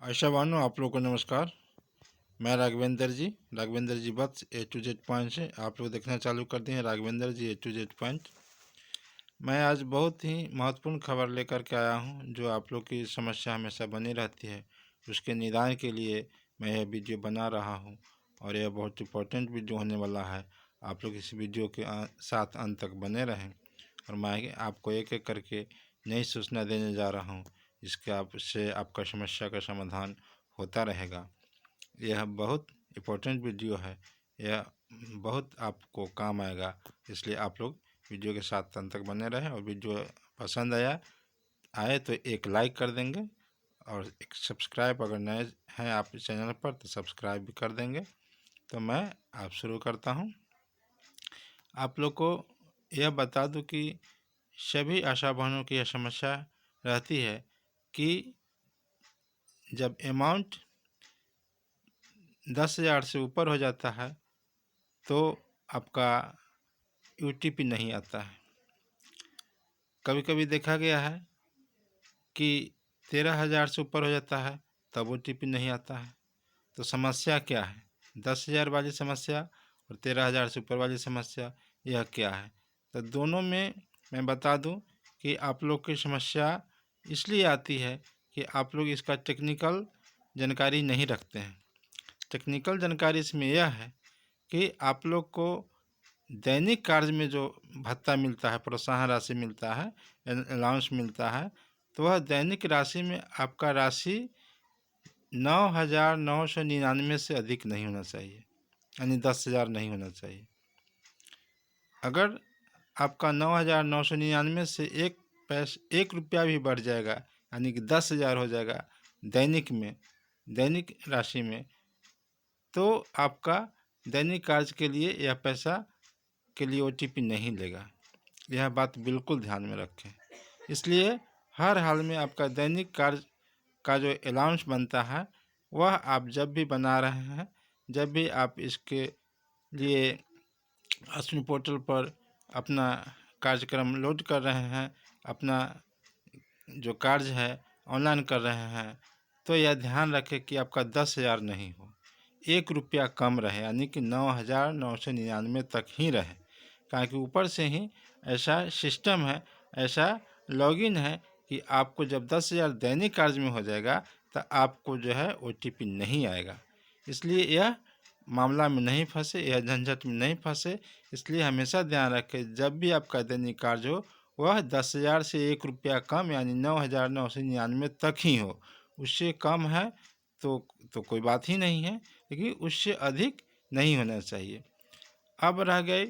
आशा बानो आप लोग को नमस्कार। मैं राघवेंद्र जी वत्स A to Z से आप लोग देखना चालू कर दिए हैं राघवेंद्र जी A to Z। मैं आज बहुत ही महत्वपूर्ण खबर लेकर के आया हूं, जो आप लोग की समस्या हमेशा बनी रहती है। उसके निदान के लिए मैं यह वीडियो बना रहा हूं और यह बहुत इम्पोर्टेंट वीडियो होने वाला है। आप लोग इस वीडियो के साथ अंत तक बने रहें और मैं आपको एक एक करके नई सूचना देने जा रहा हूं, जिसके आपसे आपका समस्या का समाधान होता रहेगा। यह बहुत इम्पोर्टेंट वीडियो है, यह बहुत आपको काम आएगा, इसलिए आप लोग वीडियो के साथ अंत तक बने रहें। और वीडियो पसंद आए तो एक लाइक कर देंगे और एक सब्सक्राइब, अगर नए हैं आप इस चैनल पर तो सब्सक्राइब भी कर देंगे। तो मैं आप शुरू करता हूं। आप लोग को यह बता दूं कि सभी आशा बहनों की यह समस्या रहती है कि जब अमाउंट 10,000 से ऊपर हो जाता है तो आपका OTP नहीं आता है। कभी कभी देखा गया है कि 13,000 से ऊपर हो जाता है तब OTP नहीं आता है। तो समस्या क्या है? 10,000 वाली समस्या और 13,000 से ऊपर वाली समस्या, यह क्या है? तो दोनों में मैं बता दूं कि आप लोग की समस्या इसलिए आती है कि आप लोग इसका टेक्निकल जानकारी नहीं रखते हैं। टेक्निकल जानकारी इसमें यह है कि आप लोग को दैनिक कार्य में जो भत्ता मिलता है, प्रोत्साहन राशि मिलता है, अलाउंस मिलता है, तो वह दैनिक राशि में आपका राशि 9,999 से अधिक नहीं होना चाहिए, यानी 10,000 नहीं होना चाहिए। अगर आपका 9,999 से एक रुपया भी बढ़ जाएगा, यानी कि 10,000 हो जाएगा दैनिक राशि में, तो आपका दैनिक कार्य के लिए यह पैसा के लिए OTP नहीं लेगा। यह बात बिल्कुल ध्यान में रखें। इसलिए हर हाल में आपका दैनिक कार्य का जो अलाउंस बनता है वह आप जब भी बना रहे हैं, जब भी आप इसके लिए अश्विनी पोर्टल पर अपना कार्यक्रम लोड कर रहे हैं, अपना जो कार्य है ऑनलाइन कर रहे हैं, तो यह ध्यान रखें कि आपका 10,000 नहीं हो, 1 रुपया कम रहे, यानी कि 9,999 तक ही रहे। कारण कि ऊपर से ही ऐसा सिस्टम है, ऐसा लॉगिन है कि आपको जब 10,000 दैनिक कार्य में हो जाएगा तो आपको जो है OTP नहीं आएगा। इसलिए यह मामला में नहीं फंसे, यह झंझट में नहीं फंसे। इसलिए हमेशा ध्यान रखें, जब भी आपका दैनिक कार्य हो वह 10,000 से 1 रुपया कम, यानी 9,999 तक ही हो। उससे कम है तो कोई बात ही नहीं है, लेकिन उससे अधिक नहीं होना चाहिए। अब रह गए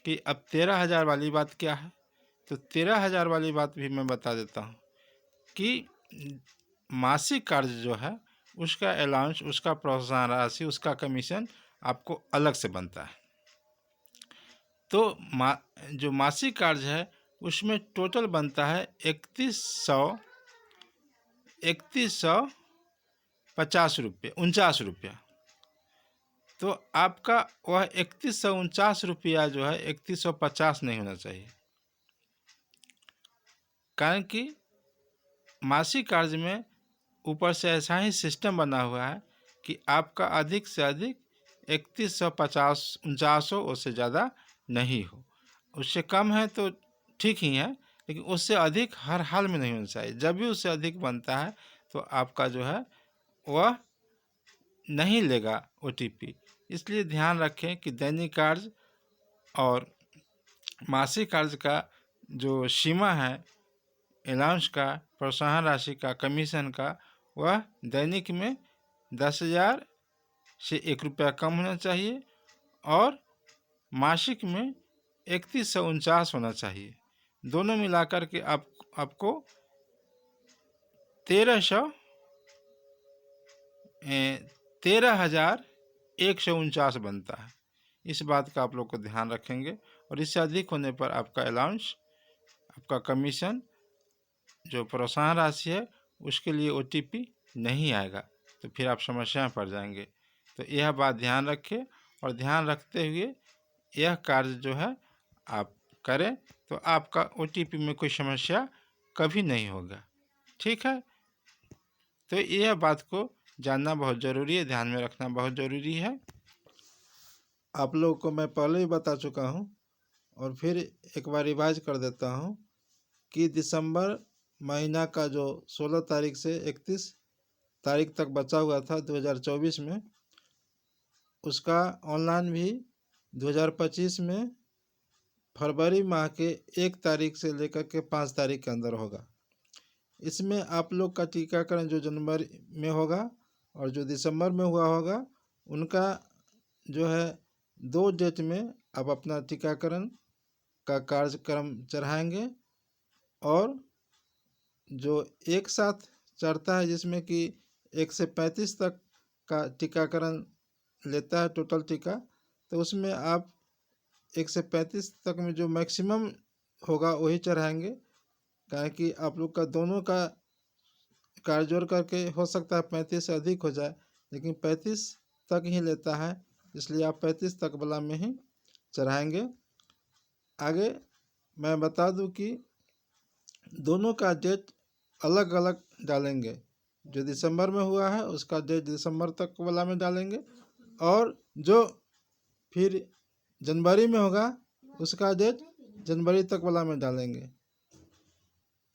कि अब 13,000 वाली बात क्या है। तो 13,000 वाली बात भी मैं बता देता हूँ कि मासिक कार्य जो है उसका अलाउंस, उसका प्रोत्साहन राशि, उसका कमीशन आपको अलग से बनता है। तो जो मासिक कार्य है उसमें टोटल बनता है 3150 रुपये, 49 रुपया। तो आपका वह 3149 जो है 3150 नहीं होना चाहिए। कारण कि मासिक कार्य में ऊपर से ऐसा ही सिस्टम बना हुआ है कि आपका अधिक से अधिक 3150, 49 उससे ज़्यादा नहीं हो। उससे कम है तो ठीक ही है, लेकिन उससे अधिक हर हाल में नहीं होना चाहिए। जब भी उससे अधिक बनता है तो आपका जो है वह नहीं लेगा OTP। इसलिए ध्यान रखें कि दैनिक कार्य और मासिक कार्य का जो सीमा है, अलाउंस का, प्रोत्साहन राशि का, कमीशन का, वह दैनिक में 10,000 से 1 रुपया कम होना चाहिए और मासिक में 3149 होना चाहिए। दोनों मिलाकर के आपको 13,149 बनता है। इस बात का आप लोग को ध्यान रखेंगे और इससे अधिक होने पर आपका अलाउंस, आपका कमीशन, जो प्रोत्साहन राशि है उसके लिए OTP नहीं आएगा, तो फिर आप समस्या में पड़ जाएंगे। तो यह बात ध्यान रखें और ध्यान रखते हुए यह कार्य जो है आप करें, तो आपका OTP में कोई समस्या कभी नहीं होगा। ठीक है। तो यह बात को जानना बहुत ज़रूरी है, ध्यान में रखना बहुत ज़रूरी है। आप लोगों को मैं पहले ही बता चुका हूँ और फिर एक बार रिवाइज कर देता हूँ कि दिसंबर महीना का जो 16 तारीख से 31 तारीख तक बचा हुआ था 2024 में, उसका ऑनलाइन भी 2025 में फरवरी माह के 1 तारीख से लेकर के 5 तारीख के अंदर होगा। इसमें आप लोग का टीकाकरण जो जनवरी में होगा और जो दिसंबर में हुआ होगा, उनका जो है 2 डेट में आप अपना टीकाकरण का कार्यक्रम चढ़ाएंगे। और जो एक साथ चढ़ता है जिसमें कि 1 से 35 तक का टीकाकरण लेता है टोटल टीका, तो उसमें आप 1 से 35 तक में जो मैक्सिमम होगा वही चढ़ाएंगे। कारण कि आप लोग का दोनों का कार्ड जोड़ करके हो सकता है 35 से अधिक हो जाए, लेकिन 35 तक ही लेता है, इसलिए आप 35 तक वाला में ही चढ़ाएंगे। आगे मैं बता दूं कि दोनों का डेट अलग अलग डालेंगे। जो दिसंबर में हुआ है उसका डेट दिसंबर तक वाला में डालेंगे, और जो फिर जनवरी में होगा उसका डेट जनवरी तक वाला में डालेंगे।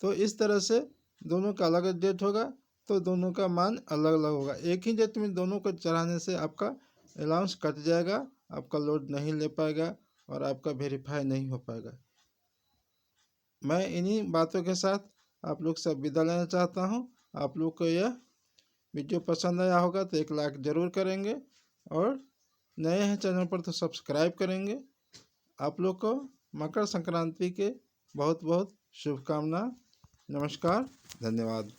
तो इस तरह से दोनों का अलग डेट होगा, तो दोनों का मान अलग अलग होगा। एक ही डेट में दोनों को चढ़ाने से आपका अलाउंस कट जाएगा, आपका लोड नहीं ले पाएगा और आपका वेरीफाई नहीं हो पाएगा। मैं इन्हीं बातों के साथ आप लोग से विदा लेना चाहता हूं। आप लोग को यह वीडियो पसंद आया होगा तो एक लाइक ज़रूर करेंगे, और नए हैं चैनल पर तो सब्सक्राइब करेंगे। आप लोग को मकर संक्रांति के बहुत बहुत शुभकामना। नमस्कार, धन्यवाद।